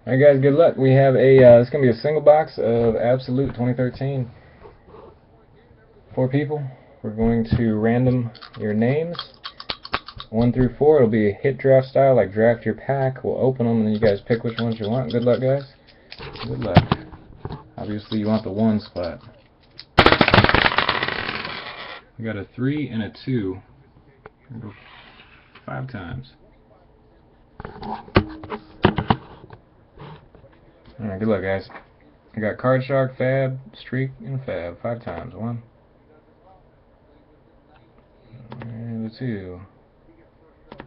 Alright guys, good luck. We have a, it's going to be a single box of Absolute 2013. 4 people. We're going to random your names. 1 through 4. It'll be a hit draft style, like draft your pack. We'll open them and then you guys pick which ones you want. Good luck guys. Good luck. Obviously you want the 1 spot. We got a 3 and a 2. We'll go 5 times. Alright, good luck guys. I got Card Shark, Fab, Streak, and Fab. 5 times. 1. And the 2.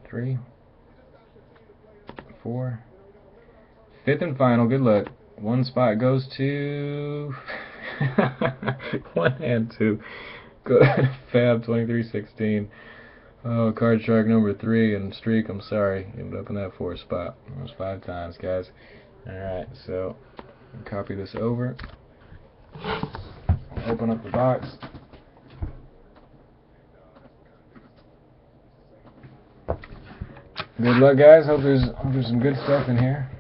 3. 4. 5th and final. Good luck. 1 spot goes to 1 and 2. Go Fab 2316. Oh, Card Shark number 3 and Streak. I'm sorry. Ended up in that 4th spot. That was 5 times, guys. Alright, so copy this over. Open up the box. Good luck, guys. Hope there's some good stuff in here.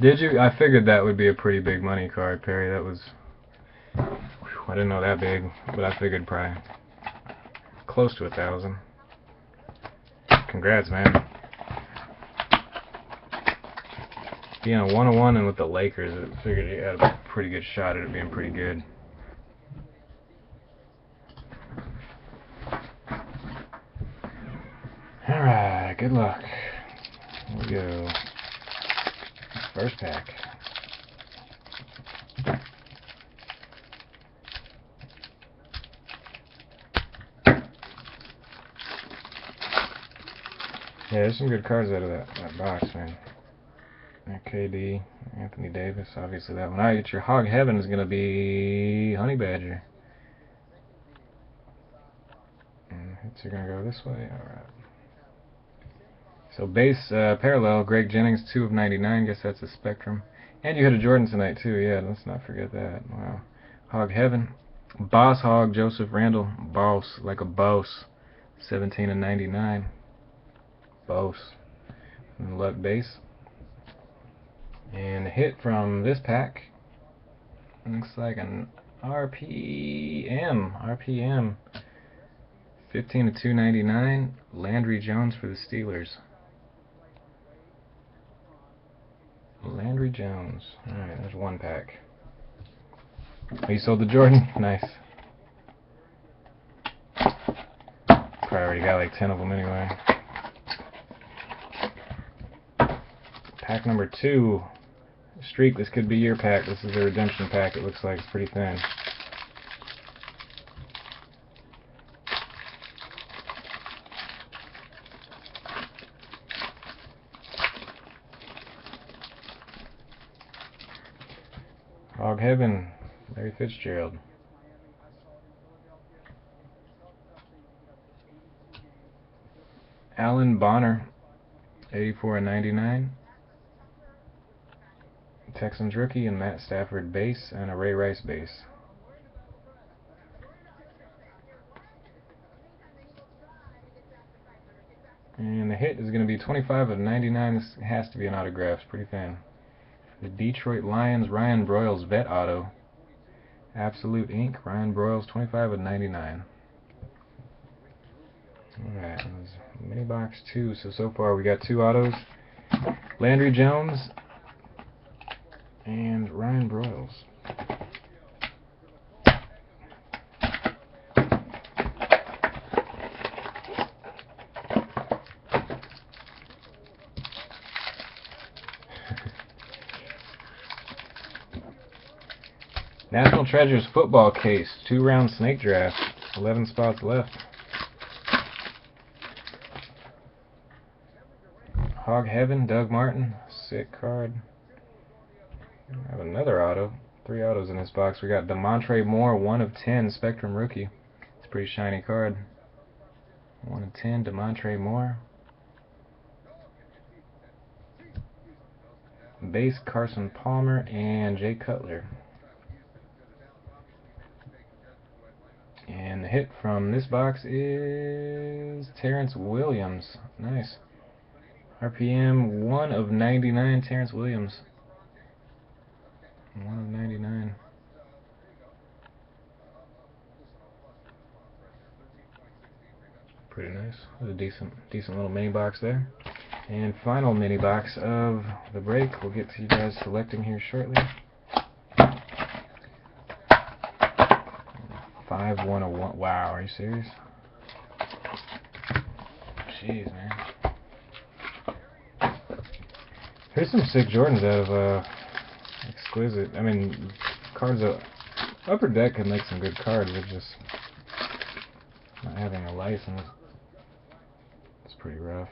Did you? I figured that would be a pretty big money card, Perry. That was... I didn't know that big, but I figured probably close to 1,000. Congrats, man. Being a 101 and with the Lakers, I figured you had a pretty good shot at it being pretty good. Alright, good luck. Here we go. First pack. Yeah, there's some good cards out of that box, man. KD, Anthony Davis, obviously that one. Alright, get your Hog Heaven is going to be Honey Badger. And hits are going to go this way. Alright. So base parallel, Greg Jennings, 2 of 99. Guess that's a Spectrum. And you hit a Jordan tonight too. Yeah, let's not forget that. Wow. Hog Heaven, Boss Hog, Joseph Randall, Boss like a boss, 17 of 99. Boss. And luck base. And the hit from this pack looks like an RPM. 15 of 299. Landry Jones for the Steelers. Landry Jones. Alright, there's 1 pack. Oh, you sold the Jordan? Nice. Probably already got like 10 of them anyway. Pack number 2. Streak, this could be your pack. This is a redemption pack. It looks like it's pretty thin. Hog Heaven, Larry Fitzgerald. Alan Bonner, 84 of 99. Texans rookie, and Matt Stafford base, and a Ray Rice base. And the hit is going to be 25 of 99. This has to be an autograph. It's pretty thin. The Detroit Lions, Ryan Broyles vet auto. Absolute Ink, Ryan Broyles, 25 of 99. Alright, that was mini box 2. So far we got 2 autos. Landry Jones and Ryan Broyles. National Treasures football case, 2-round snake draft, 11 spots left. Hog Heaven, Doug Martin, sick card. I have another auto. auto. 3 autos in this box. We got DeMontre Moore, 1 of 10, Spectrum rookie. It's a pretty shiny card. 1 of 10, DeMontre Moore. Base, Carson Palmer and Jay Cutler. And the hit from this box is Terrence Williams. Nice. RPM 1 of 99, Terrence Williams. 1 of 99. Pretty nice. There's a decent little mini box there. And final mini box of the break. We'll get to you guys selecting here shortly. 5/101. Wow, are you serious? Jeez, man. Here's some sick Jordans out of exquisite. I mean, cards that Upper Deck can make some good cards. They're just not having a license. It's pretty rough.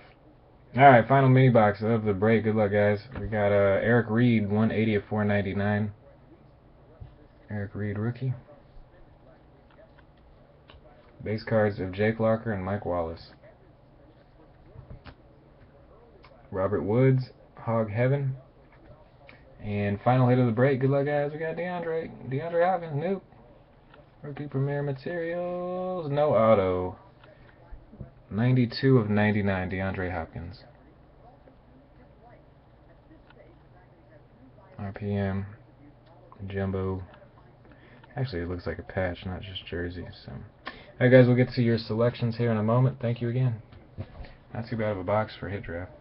Alright, final mini box of the break. Good luck, guys. We got Eric Reed, 180 of 499. Eric Reed, rookie. Base cards of Jake Locker and Mike Wallace. Robert Woods, Hog Heaven. And final hit of the break. Good luck, guys. We got DeAndre Hopkins, nope. Rookie Premier Materials, no auto. 92 of 99, DeAndre Hopkins. RPM, Jumbo. Actually, it looks like a patch, not just jersey. So, alright, guys, we'll get to your selections here in a moment. Thank you again. Not too bad of a box for Hit Draft.